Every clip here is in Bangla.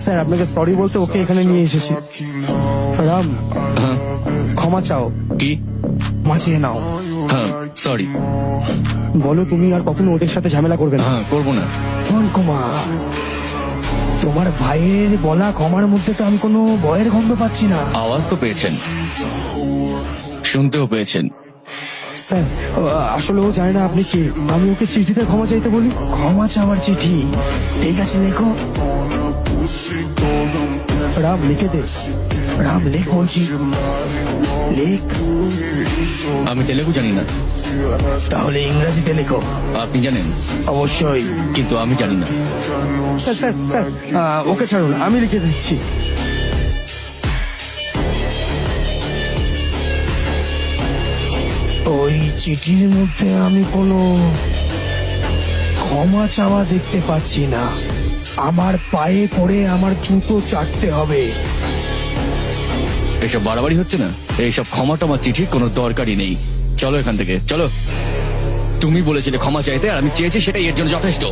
স্যার আপনাকে সরি বলতে ওকে এখানে নিয়ে এসেছি। রাম, হ্যাঁ ক্ষমা চাও, কি? মাঝিয়ে নাও। হ্যাঁ সরি। বলো তুমি আর কখনো ওদের সাথে ঝামেলা করবে না। হ্যাঁ করবো না। কুমার, তোমার ভাইয়ের বলা ক্ষমার মধ্যে তো আমি কোনো ভয়ের গন্ধ পাচ্ছি না। আওয়াজ তো পেয়েছেন, শুনতেও পেয়েছেন। স্যার আসলে ও জানে না আপনি কে। আমি ওকে চিঠিতে ক্ষমা চাইতে বলি। ক্ষমা চাওয়ার চিঠি, ঠিক আছে লেখো। রাম লিখে দে। রাম লেখ বলছি, লেখ। আমি তেলেগু জানি না। তাহলে ইংরেজিতে লেখো। আপনি জানেন? অবশ্যই। কিন্তু আমি জানি না। স্যার স্যার স্যার ওকে ছাড়ুন, আমি লিখে দিচ্ছি। ওই চিঠির মধ্যে আমি কোনো ক্ষমা চাওয়া দেখতে পাচ্ছি না। আমার পায়ে পড়ে আমার জুতো চাটতে হবে। এসব বাড়াবাড়ি হচ্ছে না? এইসব ক্ষমা টমা চিঠির কোনো দরকারই নেই। চলো এখান থেকে, চলো। তুমি বলেছিলে ক্ষমা চাইতে, আর আমি চেয়েছি, সেটাই এর জন্য যথেষ্ট।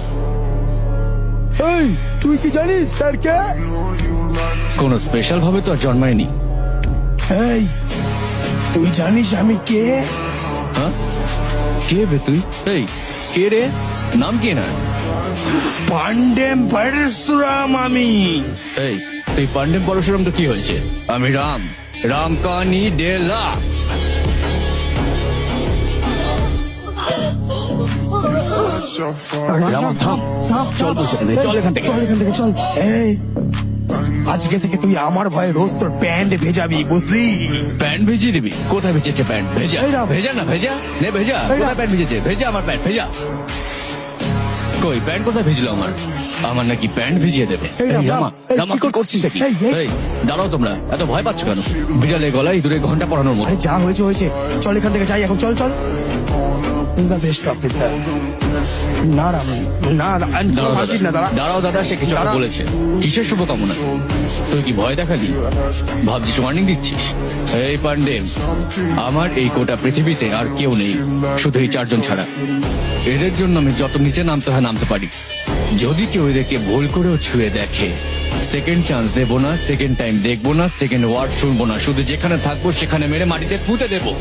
এই, তুই কি জানিস স্যার কে? কোনো স্পেশাল ভাবে তো আর জন্মায়নি। এই, তুই জানিস আমি কে? হ্যাঁ, কে বে তুই? এই কে রে? নাম কি না? পান্ডেম পরশুরাম আমি। এই তুই পান্ডেম পরশুরাম তো কি হয়েছে? আমি রাম, রামকানি ডেলা। রাম, থাম, থাম, চল বলছি, চল এখান থেকে। চল এখান থেকে, চল। এই, আজকে থেকে তুই আমার ভয়ে রোজ তোর প্যান্ট ভেজাবি, বুঝলি? প্যান্ট ভিজিয়ে দিবি? কোথায় ভিজেছে প্যান্ট? ভেজা? এই রাম। ভেজা না ভেজা? নে ভেজা। এই রাম। কোথায় প্যান্ট ভিজেছে? ভেজা আমার প্যান্ট, ভেজা। কই প্যান্ট কোথায় ভিজলো আমার? আমার নাকি প্যান্ট ভিজিয়ে দেবে? এই রাম, রামা, এই, রামা কি কি করছিস করছিস? কি? এই, এই। এই দাঁড়াও, তোমরা এত ভয় পাচ্ছ কেন? বিড়ালে গলায় ইঁদুরে ঘন্টা পড়ানোর মতো। আরে যা হয়েছে হয়েছে, চল এখান থেকে যাই এখন, চল চল। The best officer. না রাম, না দাঁড়াও মারছিস না, দাঁড়া। দাঁড়াও দাদা, সে কিছু একটা দাঁড়া। বলেছে। কিসের শুভকামনা? তুই কি ভয় দেখালি? ভাবছিস ওয়ার্নিং দিচ্ছিস? এই পান্ডে, আমার এই গোটা পৃথিবীতে আর কেউ নেই, শুধু এই চারজন ছাড়া। এদের জন্য আমি যত নিচে নামতে হয় নামতে পারি। যদি কেউ এদেরকে ভুল করেও ছুঁয়ে দেখে, সেকেন্ড চান্স দেবো না, সেকেন্ড টাইম দেখবো না, সেকেন্ড ওয়ার্ড শুনবো না, শুধু যেখানে থাকবো সেখানে মেরে মাটিতে পুঁতে দেবো।